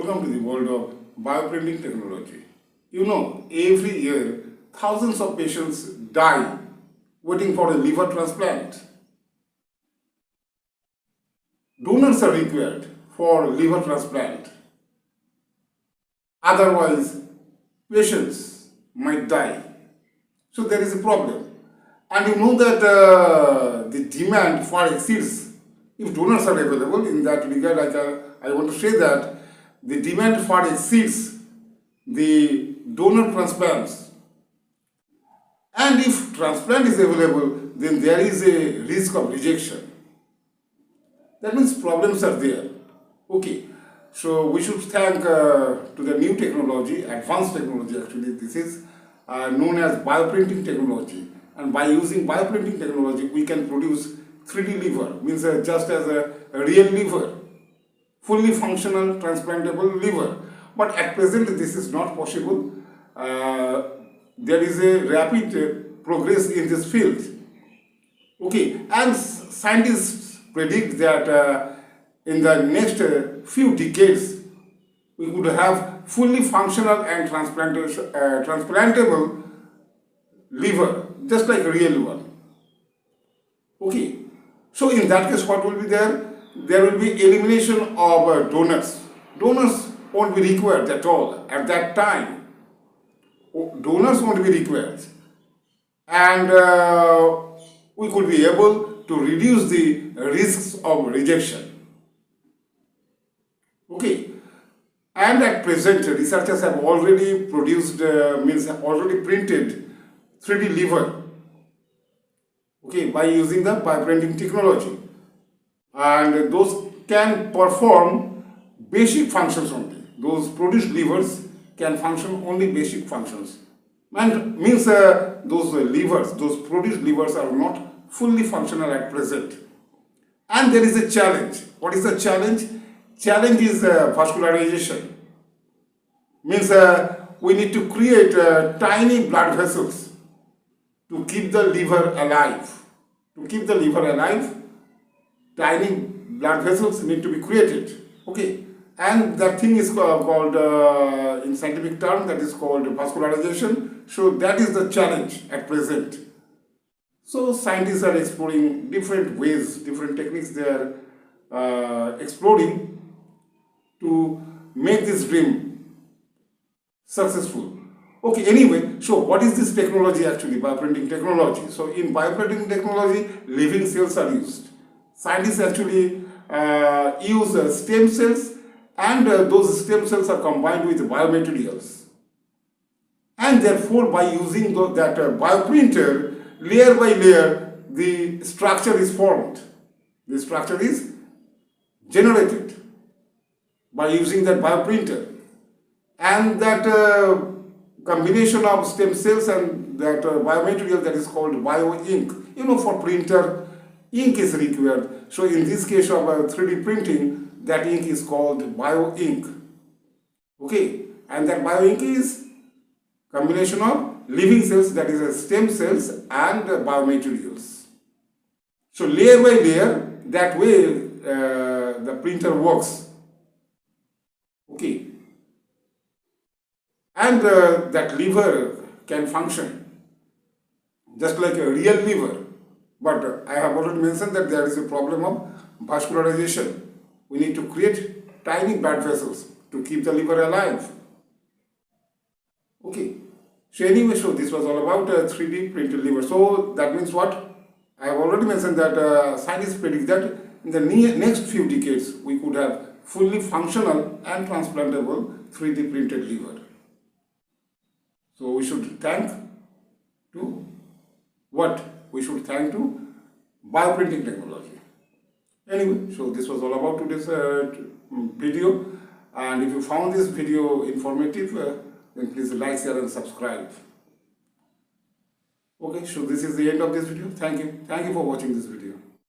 Welcome to the world of bioprinting technology. You know, every year thousands of patients die waiting for a liver transplant. Donors are required for liver transplant. Otherwise, patients might die. So there is a problem. And you know that the demand far exceeds. If donors are available, in that regard, I want to say that the demand far exceeds the donor transplants. And if transplant is available, then there is a risk of rejection. That means problems are there. Okay, so we should thank to the new technology, advanced technology actually. This is known as bioprinting technology. And by using bioprinting technology, we can produce 3D liver, means just as a real liver, fully functional transplantable liver. But at present, this is not possible. There is a rapid progress in this field. Okay, and scientists predict that in the next few decades, we could have fully functional and transplantable liver, just like a real one. Okay, so in that case, what will be there? There will be elimination of donors. Donors won't be required at all at that time. Donors won't be required. And we could be able to reduce the risks of rejection. Okay. And at present, researchers have already produced, have already printed 3D liver, okay, by using the bioprinting technology. And those can perform basic functions only. Those produced livers can function only basic functions. And means those produced livers are not fully functional at present. And there is a challenge. What is the challenge? Challenge is vascularization. Means we need to create tiny blood vessels to keep the liver alive. To keep the liver alive, tiny blood vessels need to be created. Okay, and that thing is called in scientific term, that is called vascularization. So that is the challenge at present. So scientists are exploring different ways, different techniques they are exploring to make this dream successful. Okay, anyway, so what is this technology actually, bioprinting technology? So in bioprinting technology, living cells are used. Scientists actually use stem cells, and those stem cells are combined with biomaterials. And therefore, by using that bioprinter, layer by layer, the structure is formed. The structure is generated by using that bioprinter. And that combination of stem cells and that biomaterial, that is called bio-ink. You know, for printer, ink is required. So in this case of 3D printing, that ink is called bio-ink. Okay, and that bio-ink is combination of living cells, that is stem cells and biomaterials. So layer by layer, that way the printer works. Okay. And that liver can function just like a real liver. But I have already mentioned that there is a problem of vascularization. We need to create tiny blood vessels to keep the liver alive. Okay. So anyway, so this was all about 3D printed liver. So that means what? I have already mentioned that scientists predict that in the next few decades, we could have fully functional and transplantable 3D printed liver. So we should thank to what? We should thank to bioprinting technology. Anyway, so this was all about today's video. And if you found this video informative, then please like, share and subscribe. Okay, so this is the end of this video. Thank you. Thank you for watching this video.